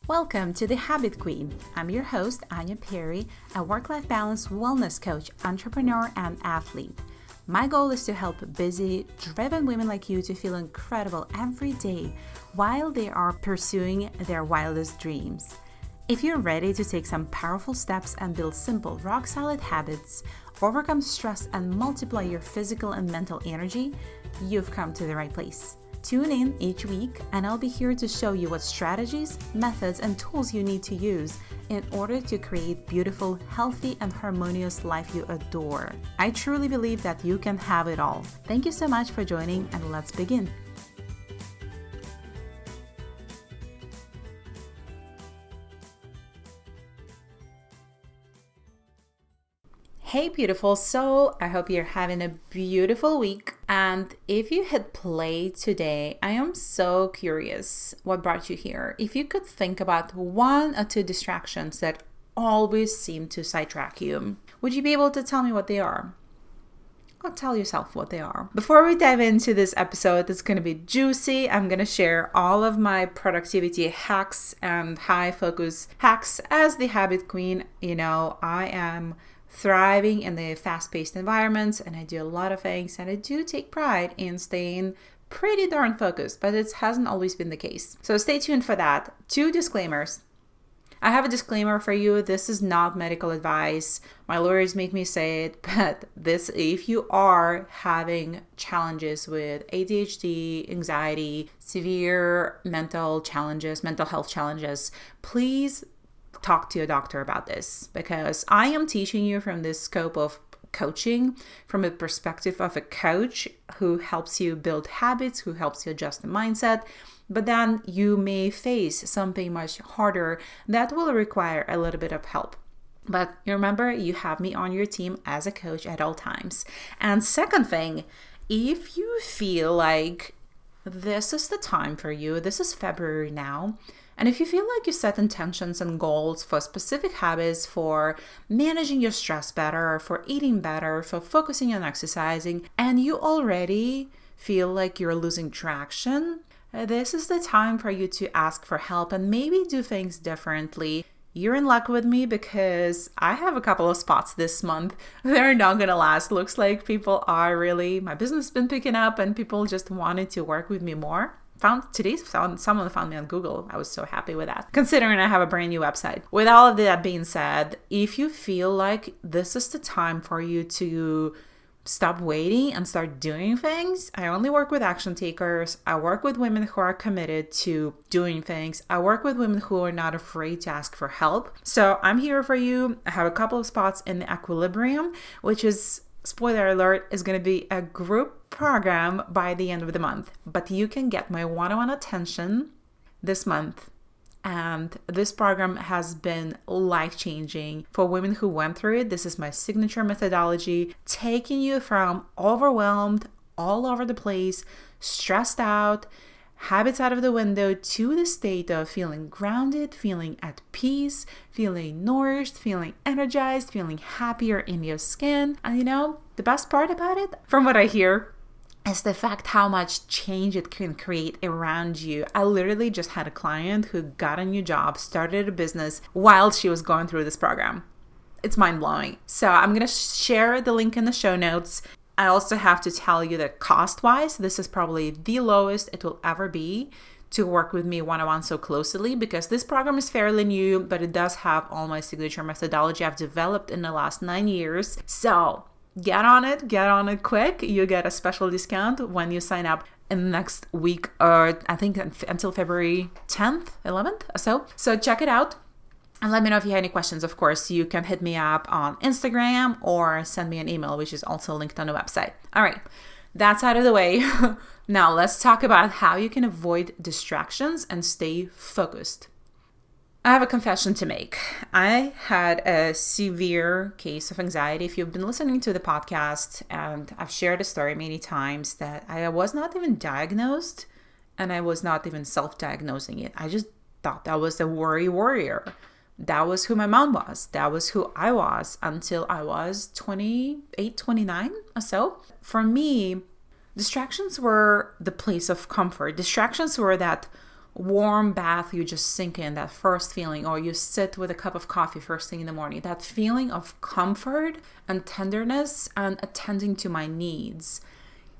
Welcome to The Habit Queen. I'm your host, Anya Perry, a work-life balance wellness coach, entrepreneur, and athlete. My goal is to help busy, driven women like you to feel incredible every day while they are pursuing their wildest dreams. If you're ready to take some powerful steps and build simple, rock-solid habits, overcome stress, and multiply your physical and mental energy, you've come to the right place. Tune in each week and I'll be here to show you what strategies, methods, and tools you need to use in order to create beautiful, healthy, and harmonious life you adore. I truly believe that you can have it all. Thank you so much for joining, and let's begin. Hey beautiful soul, I hope you're having a beautiful week. And if you hit play today, I am so curious what brought you here. If you could think about one or two distractions that always seem to sidetrack you, would you be able to tell me what they are? Or tell yourself what they are. Before we dive into this episode, it's going to be juicy. I'm going to share all of my productivity hacks and high focus hacks. As the habit queen, I am thriving in the fast-paced environments, and I do a lot of things, and I do take pride in staying pretty darn focused, but it hasn't always been the case. So stay tuned for that. 2 disclaimers. I have a disclaimer for you. This is not medical advice. My lawyers make me say it, but if you are having challenges with ADHD, anxiety, severe mental health challenges, please talk to a doctor about this, because I am teaching you from this scope of coaching from a perspective of a coach who helps you build habits, who helps you adjust the mindset. But then you may face something much harder that will require a little bit of help. But remember, you have me on your team as a coach at all times. And second thing, if you feel like this is the time for you, this is February now, and if you feel like you set intentions and goals for specific habits, for managing your stress better, for eating better, for focusing on exercising, and you already feel like you're losing traction, this is the time for you to ask for help and maybe do things differently. You're in luck with me because I have a couple of spots this month. They're not going to last. Looks like my business has been picking up and people just wanted to work with me more. Someone found me on Google. I was so happy with that, considering I have a brand new website. With all of that being said, if you feel like this is the time for you to stop waiting and start doing things, I only work with action takers. I work with women who are committed to doing things. I work with women who are not afraid to ask for help. So I'm here for you. I have a couple of spots in the Equilibrium, which is, spoiler alert, is going to be a group program by the end of the month. But you can get my one-on-one attention this month. And this program has been life-changing for women who went through it. This is my signature methodology, taking you from overwhelmed, all over the place, stressed out, habits out of the window, to the state of feeling grounded, feeling at peace, feeling nourished, feeling energized, feeling happier in your skin. And the best part about it, from what I hear, is the fact how much change it can create around you. I literally just had a client who got a new job, started a business while she was going through this program. It's mind-blowing. So I'm going to share the link in the show notes. I also have to tell you that cost-wise, this is probably the lowest it will ever be to work with me one-on-one so closely, because this program is fairly new, but it does have all my signature methodology I've developed in the last 9 years. So get on it quick. You get a special discount when you sign up in the next week, or I think until February 10th, 11th or so. So check it out. And let me know if you have any questions. Of course, you can hit me up on Instagram or send me an email, which is also linked on the website. All right, that's out of the way. Now let's talk about how you can avoid distractions and stay focused. I have a confession to make. I had a severe case of anxiety. If you've been listening to the podcast, and I've shared a story many times, that I was not even diagnosed and I was not even self-diagnosing it. I just thought that was a worry warrior. That was who my mom was. That was who I was until I was 28, 29 or so. For me, distractions were the place of comfort. Distractions were that warm bath you just sink in, that first feeling, or you sit with a cup of coffee first thing in the morning, that feeling of comfort and tenderness and attending to my needs.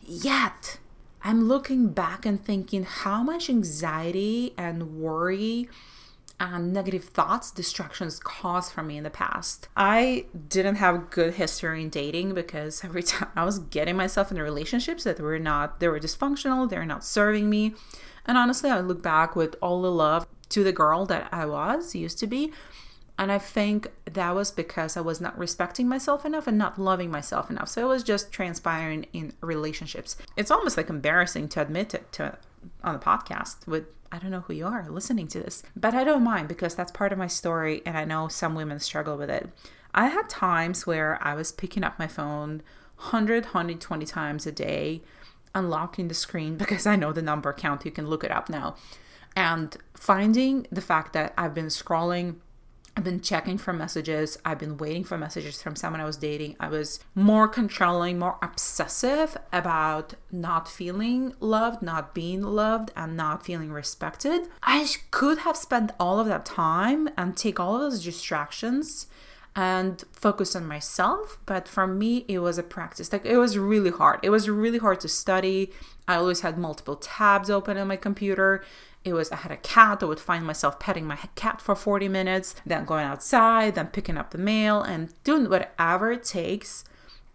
Yet, I'm looking back and thinking how much anxiety and worry and negative thoughts, distractions caused for me in the past. I didn't have good history in dating because every time I was getting myself into relationships that they were dysfunctional, they were not serving me. And honestly, I look back with all the love to the girl that used to be. And I think that was because I was not respecting myself enough and not loving myself enough. So it was just transpiring in relationships. It's almost like embarrassing to admit it on a podcast with, I don't know who you are listening to this, but I don't mind because that's part of my story. And I know some women struggle with it. I had times where I was picking up my phone 120 times a day, unlocking the screen because I know the number count. You can look it up now. And finding the fact that I've been scrolling, I've been checking for messages. I've been waiting for messages from someone I was dating. I was more controlling, more obsessive about not feeling loved, not being loved, and not feeling respected. I could have spent all of that time and take all of those distractions and focus on myself. But for me, it was a practice. Like, it was really hard. It was really hard to study. I always had multiple tabs open on my computer. I had a cat. I would find myself petting my cat for 40 minutes, then going outside, then picking up the mail and doing whatever it takes.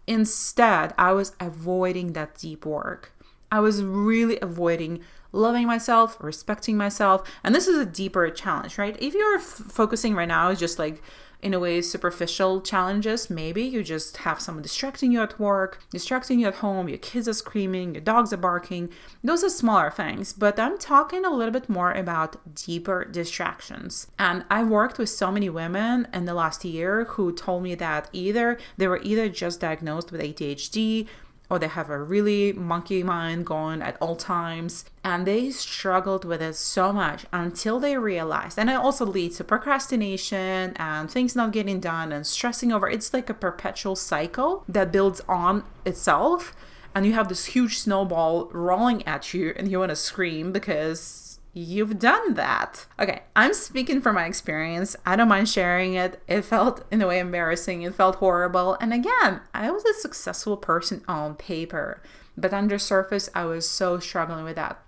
Instead, I was avoiding that deep work. I was really avoiding loving myself, respecting myself. And this is a deeper challenge, right? If you're focusing right now, just like in a way, superficial challenges, maybe you just have someone distracting you at work, distracting you at home, your kids are screaming, your dogs are barking. Those are smaller things, but I'm talking a little bit more about deeper distractions. And I worked with so many women in the last year who told me that they were either just diagnosed with ADHD, or they have a really monkey mind going at all times, and they struggled with it so much until they realized, and it also leads to procrastination and things not getting done and stressing over. It's like a perpetual cycle that builds on itself, and you have this huge snowball rolling at you and you want to scream because you've done that. Okay, I'm speaking from my experience. I don't mind sharing it. It felt in a way embarrassing. It felt horrible. And again, I was a successful person on paper, but under surface, I was so struggling with that.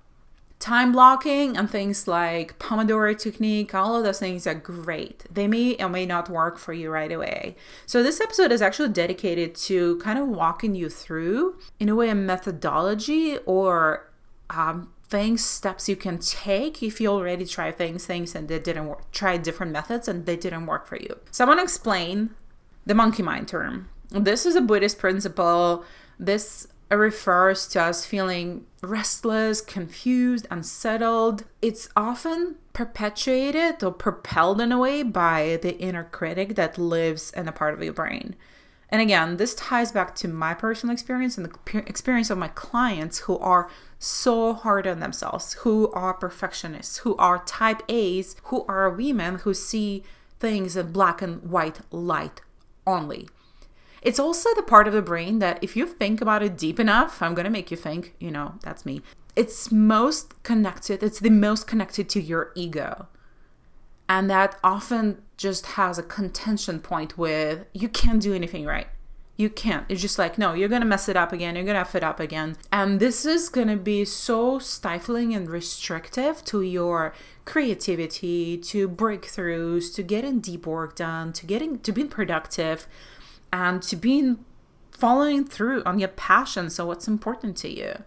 Time blocking and things like Pomodoro technique, all of those things are great. They may or may not work for you right away. So this episode is actually dedicated to kind of walking you through, in a way, a methodology or steps you can take if you already try things and they didn't work, try different methods and they didn't work for you. So I want to explain the monkey mind term. This is a Buddhist principle. This refers to us feeling restless, confused, unsettled. It's often perpetuated or propelled in a way by the inner critic that lives in a part of your brain. And again, this ties back to my personal experience and the experience of my clients who are so hard on themselves, who are perfectionists, who are type A's, who are women who see things in black and white light only. It's also the part of the brain that if you think about it deep enough, I'm going to make you think, that's me. It's the most connected to your ego. And that often just has a contention point with, you can't do anything right. You can't. It's just like, no, you're going to mess it up again. You're going to F it up again. And this is going to be so stifling and restrictive to your creativity, to breakthroughs, to getting deep work done, to being productive, and to following through on your passions. So what's important to you?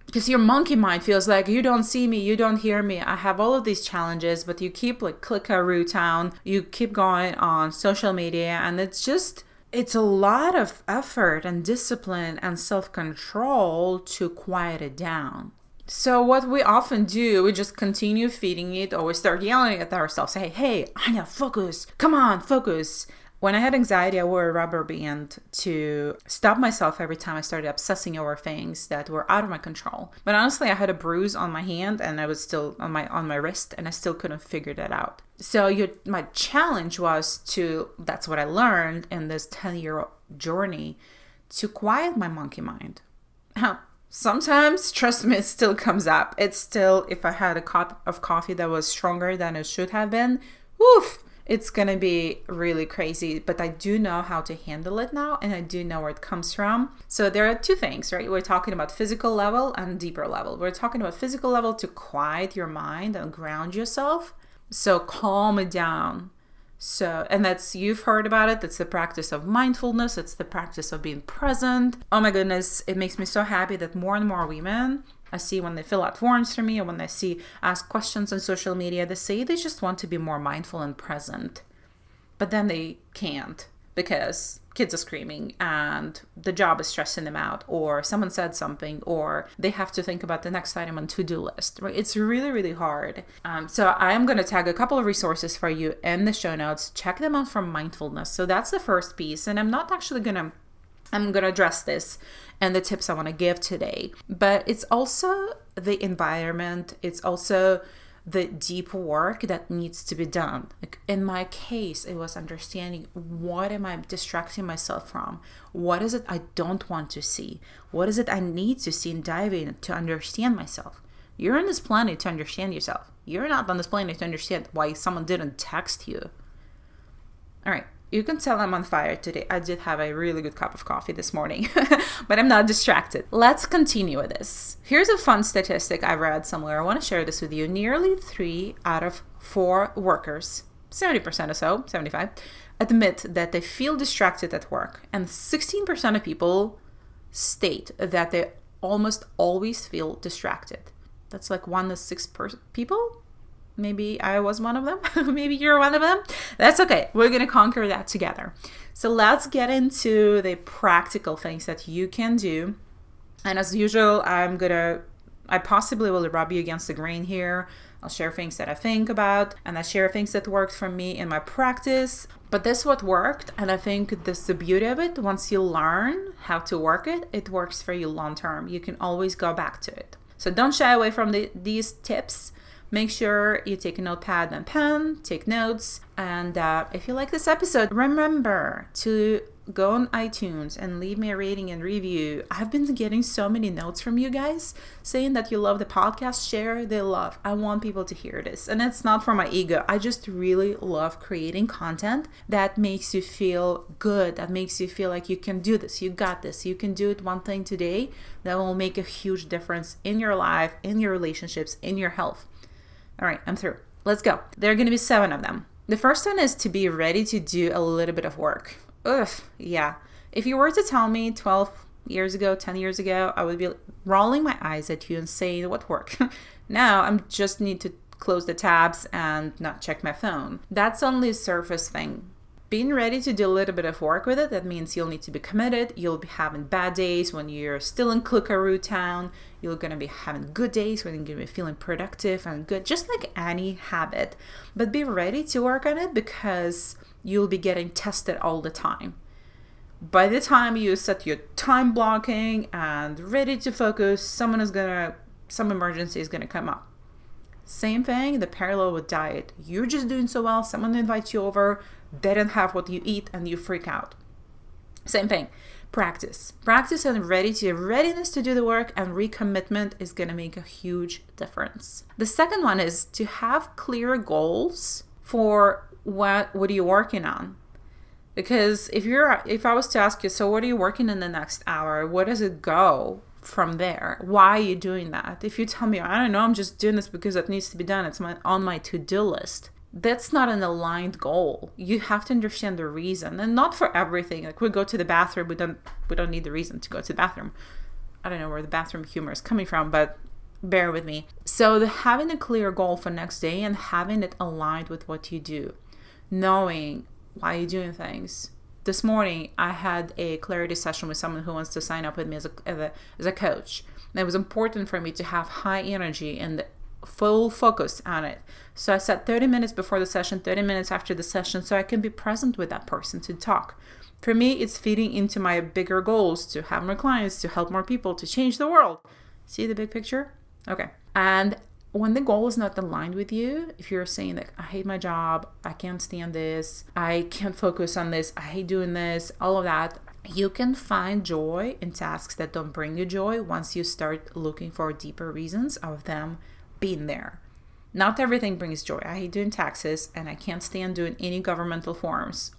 Because your monkey mind feels like, you don't see me, you don't hear me. I have all of these challenges, but you keep click-a-roo town. You keep going on social media, and it's a lot of effort and discipline and self-control to quiet it down. So what we often do, we just continue feeding it, or we start yelling at ourselves, say, hey, Anya, focus. Come on, focus. When I had anxiety, I wore a rubber band to stop myself every time I started obsessing over things that were out of my control. But honestly, I had a bruise on my hand and I was still on my wrist, and I still couldn't figure that out. So my challenge was that's what I learned in this 10-year journey, to quiet my monkey mind. Sometimes, trust me, it still comes up. It's still, if I had a cup of coffee that was stronger than it should have been, woof, it's gonna be really crazy. But I do know how to handle it now, and I do know where it comes from. So there are two things, right? We're talking about physical level and deeper level. We're talking about physical level to quiet your mind and ground yourself. So calm it down. So, and that's, you've heard about it. It's the practice of mindfulness. It's the practice of being present. Oh my goodness. It makes me so happy that more and more women I see when they fill out forms for me or when they ask questions on social media, they say they just want to be more mindful and present, but then they can't because kids are screaming and the job is stressing them out, or someone said something, or they have to think about the next item on to-do list, right? It's really, really hard. So I am going to tag a couple of resources for you in the show notes. Check them out from Mindfulness. So that's the first piece. And I'm going to address this and the tips I want to give today, but it's also the environment. It's also the deep work that needs to be done. Like in my case, it was understanding, what am I distracting myself from? What is it I don't want to see? What is it I need to see and dive in to understand myself? You're on this planet to understand yourself. You're not on this planet to understand why someone didn't text you. All right. You can tell I'm on fire today. I did have a really good cup of coffee this morning, but I'm not distracted. Let's continue with this. Here's a fun statistic I read somewhere. I want to share this with you. Nearly 3 out of 4 workers, 70% or so, 75, admit that they feel distracted at work. And 16% of people state that they almost always feel distracted. That's like 1 to 6 people. Maybe I was one of them. Maybe you're one of them. That's okay. We're going to conquer that together. So let's get into the practical things that you can do. And as usual, I possibly will rub you against the grain here. I'll share things that I think about, and I share things that worked for me in my practice. But this is what worked. And I think this is the beauty of it. Once you learn how to work it, it works for you long term. You can always go back to it. So don't shy away from these tips. Make sure you take a notepad and pen, take notes. And if you like this episode, remember to go on iTunes and leave me a rating and review. I've been getting so many notes from you guys saying that you love the podcast. Share the love. I want people to hear this. And it's not for my ego. I just really love creating content that makes you feel good, that makes you feel like you can do this, you got this, you can do it one thing today that will make a huge difference in your life, in your relationships, in your health. All right, I'm through. Let's go. There are going to be 7 of them. The first one is to be ready to do a little bit of work. Ugh, yeah. If you were to tell me 12 years ago, 10 years ago, I would be rolling my eyes at you and saying, what work? Now I just need to close the tabs and not check my phone. That's only a surface thing. Being ready to do a little bit of work with it, that means you'll need to be committed. You'll be having bad days when you're still in Klukaroo town. You're going to be having good days when you're going to be feeling productive and good, just like any habit. But be ready to work on it because you'll be getting tested all the time. By the time you set your time blocking and ready to focus, some emergency is going to come up. Same thing, the parallel with diet. You're just doing so well, someone invites you over, they don't have what you eat, and you freak out. Same thing. Practice and readiness to do the work, and recommitment is going to make a huge difference. The second one is to have clear goals for what are you working on. Because if I was to ask you, so what are you working in the next hour? Where does it go from there? Why are you doing that? If you tell me, I don't know, I'm just doing this because it needs to be done, it's on my to-do list. That's not an aligned goal. You have to understand the reason, and not for everything. Like we go to the bathroom, we don't need the reason to go to the bathroom. I don't know where the bathroom humor is coming from, but bear with me. So having a clear goal for next day and having it aligned with what you do, knowing why you're doing things. This morning, I had a clarity session with someone who wants to sign up with me as a coach. And it was important for me to have high energy and full focus on it. So I set 30 minutes before the session, 30 minutes after the session, so I can be present with that person to talk. For me, it's feeding into my bigger goals to have more clients, to help more people, to change the world. See the big picture? Okay. And when the goal is not aligned with you, if you're saying that I hate my job, I can't stand this, I can't focus on this, I hate doing this, all of that, You can find joy in tasks that don't bring you joy once you start looking for deeper reasons of them being there. Not everything brings joy. I hate doing taxes and I can't stand doing any governmental forms.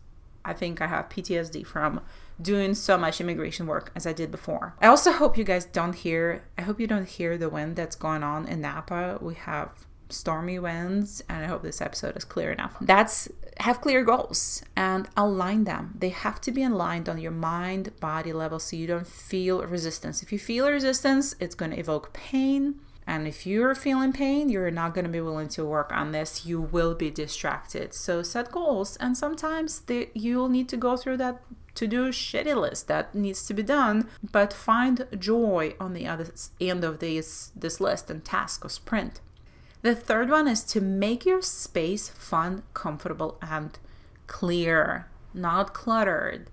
I think I have PTSD from doing so much immigration work as I did before. I also hope you guys don't hear, I hope you don't hear the wind that's going on in Napa. We have stormy winds, and I hope this episode is clear enough. Have clear goals and align them. They have to be aligned on your mind, body level so you don't feel resistance. If you feel resistance, it's going to evoke pain. And if you're feeling pain, you're not going to be willing to work on this. You will be distracted. So set goals. And sometimes you'll need to go through that to-do shitty list that needs to be done. But find joy on the other end of this list and task or sprint. The third one is to make your space fun, comfortable, and clear, not cluttered.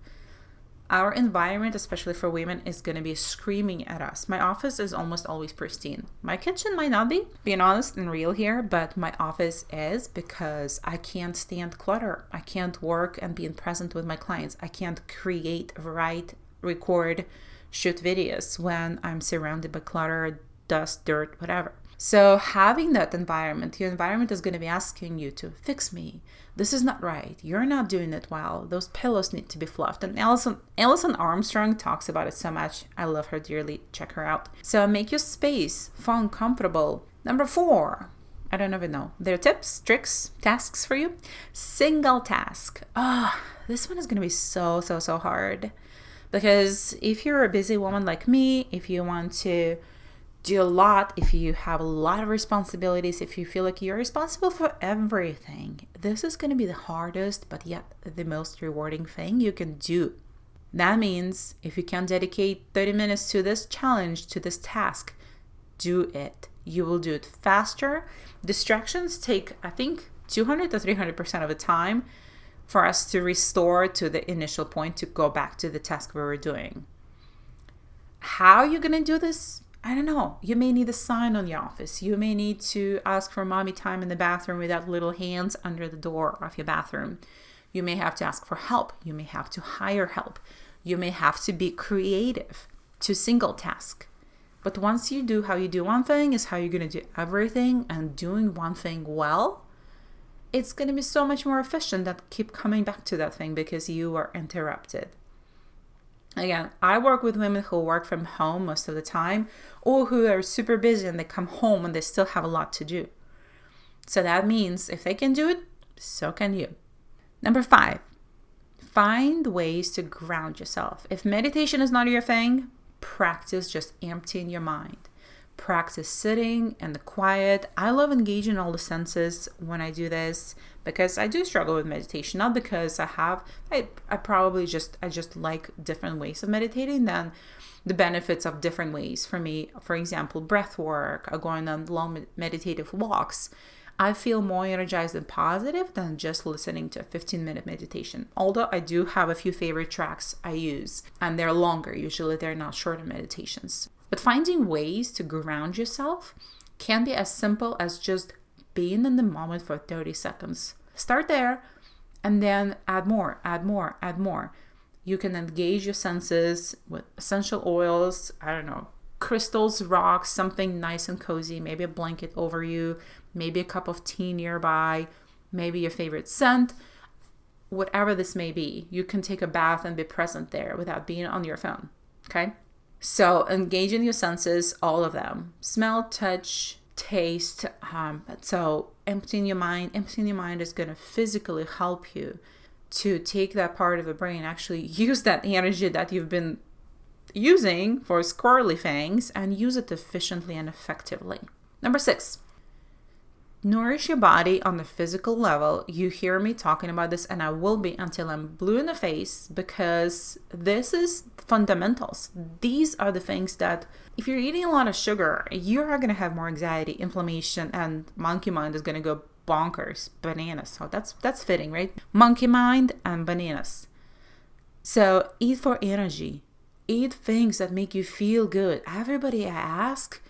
Our environment, especially for women, is going to be screaming at us. My office is almost always pristine. My kitchen might not be, being honest and real here, but my office is because I can't stand clutter. I can't work and be present with my clients. I can't create, write, record, shoot videos when I'm surrounded by clutter, dust, dirt, whatever. So having that environment, your environment is going to be asking you to fix me. This is not right. You're not doing it well. Those pillows need to be fluffed. And Alison Armstrong talks about it so much. I love her dearly. Check her out. So make your space fun, comfortable. Number 4. I don't even know. There are tips, tricks, tasks for you. Single task. This one is going to be so hard. Because if you're a busy woman like me, if you want to do a lot, if you have a lot of responsibilities, if you feel like you're responsible for everything, this is going to be the hardest but yet the most rewarding thing you can do. That means if you can dedicate 30 minutes to this challenge, to this task, do it. You will do it faster. Distractions take, I think, 200 to 300% of the time for us to restore to the initial point, to go back to the task we were doing. How are you going to do this? I don't know. You may need a sign on your office. You may need to ask for mommy time in the bathroom without little hands under the door of your bathroom. You may have to ask for help. You may have to hire help. You may have to be creative to single task. But once you do how you do one thing is how you're going to do everything, and doing one thing well, it's going to be so much more efficient than keep coming back to that thing because you were interrupted. Again, I work with women who work from home most of the time, or who are super busy and they come home and they still have a lot to do. So that means if they can do it, so can you. Number 5, find ways to ground yourself. If meditation is not your thing, practice just emptying your mind. Practice sitting in the quiet. I love engaging all the senses when I do this because I do struggle with meditation. Not because I just like different ways of meditating than the benefits of different ways. For me, for example, breath work or going on long meditative walks. I feel more energized and positive than just listening to a 15-minute meditation. Although I do have a few favorite tracks I use, and they're longer. Usually they're not shorter meditations. But finding ways to ground yourself can be as simple as just being in the moment for 30 seconds. Start there and then add more. You can engage your senses with essential oils, crystals, rocks, something nice and cozy, maybe a blanket over you, maybe a cup of tea nearby, maybe your favorite scent, whatever this may be. You can take a bath and be present there without being on your phone, okay? So engage in your senses, all of them. Smell, touch, taste. So emptying your mind is going to physically help you to take that part of the brain, actually use that energy that you've been using for squirrely things and use it efficiently and effectively. Number 6, nourish your body on the physical level. You hear me talking about this, and I will be until I'm blue in the face, because this is fundamentals. These are the things that if you're eating a lot of sugar, you are going to have more anxiety, inflammation, and monkey mind is going to go bonkers, bananas. So that's fitting, right? Monkey mind and bananas. So eat for energy. Eat things that make you feel good. Everybody I ask,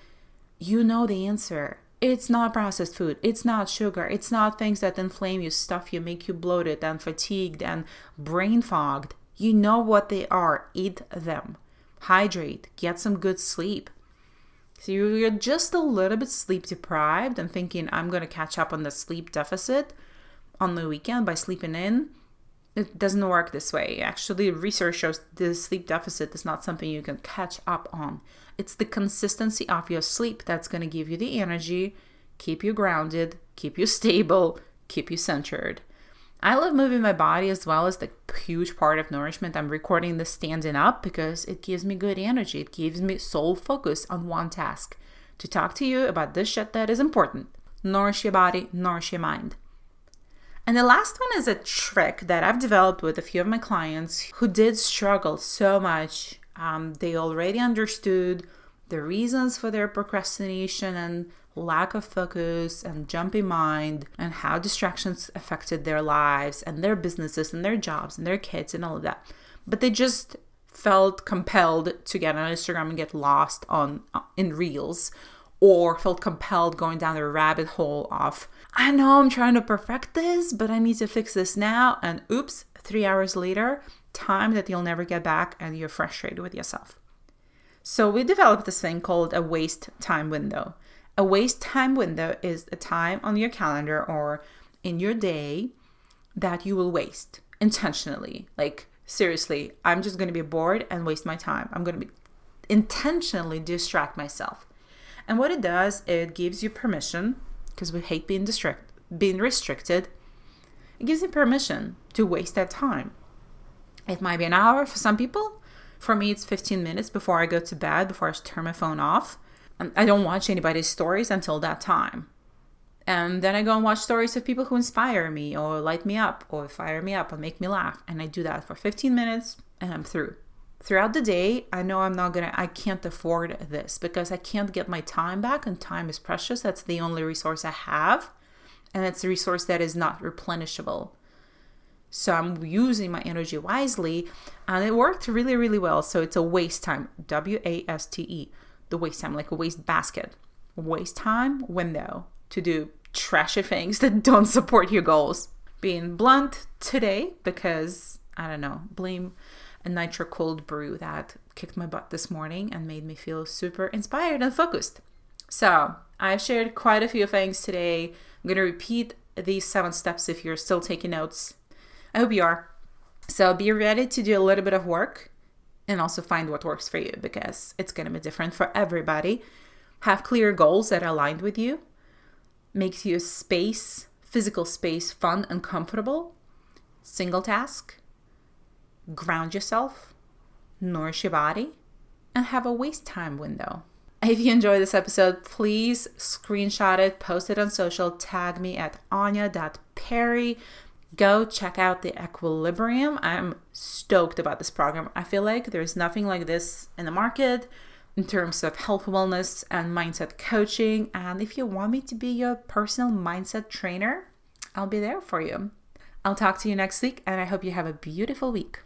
you know the answer. It's not processed food. It's not sugar. It's not things that inflame you, stuff you, make you bloated and fatigued and brain fogged. You know what they are. Eat them. Hydrate. Get some good sleep. So you're just a little bit sleep deprived and thinking, I'm going to catch up on the sleep deficit on the weekend by sleeping in. It doesn't work this way. Actually, research shows the sleep deficit is not something you can catch up on. It's the consistency of your sleep that's going to give you the energy, keep you grounded, keep you stable, keep you centered. I love moving my body as well as the huge part of nourishment. I'm recording this standing up because it gives me good energy. It gives me sole focus on one task, to talk to you about this shit that is important. Nourish your body, nourish your mind. And the last one is a trick that I've developed with a few of my clients who did struggle so much. They already understood the reasons for their procrastination and lack of focus and jumpy mind and how distractions affected their lives and their businesses and their jobs and their kids and all of that. But they just felt compelled to get on Instagram and get lost in reels, or felt compelled going down the rabbit hole of, I know I'm trying to perfect this, but I need to fix this now. And oops, 3 hours later, time that you'll never get back and you're frustrated with yourself. So we developed this thing called a waste time window. A waste time window is a time on your calendar or in your day that you will waste intentionally. Like, seriously, I'm just going to be bored and waste my time. I'm going to be intentionally distract myself. And what it does, it gives you permission, because we hate being restricted. It gives you permission to waste that time. It might be an hour for some people. For me, it's 15 minutes before I go to bed, before I turn my phone off. And I don't watch anybody's stories until that time. And then I go and watch stories of people who inspire me or light me up or fire me up or make me laugh. And I do that for 15 minutes and I'm through. Throughout the day, I know I can't afford this because I can't get my time back, and time is precious. That's the only resource I have. And it's a resource that is not replenishable. So I'm using my energy wisely, and it worked really, really well. So it's a waste time, WASTE, the waste time, like a waste basket, waste time window to do trashy things that don't support your goals. Being blunt today because, I don't know, blame a nitro cold brew that kicked my butt this morning and made me feel super inspired and focused. So I've shared quite a few things today. I'm going to repeat these 7 steps if you're still taking notes. I hope you are. So be ready to do a little bit of work and also find what works for you, because it's going to be different for everybody. Have clear goals that are aligned with you. Makes your space, physical space, fun and comfortable. Single task. Ground yourself. Nourish your body. And have a waste time window. If you enjoyed this episode, please screenshot it, post it on social, tag me at anya.perry. Go check out the Equilibrium. I'm stoked about this program. I feel like there's nothing like this in the market in terms of health, wellness, and mindset coaching. And if you want me to be your personal mindset trainer, I'll be there for you. I'll talk to you next week, and I hope you have a beautiful week.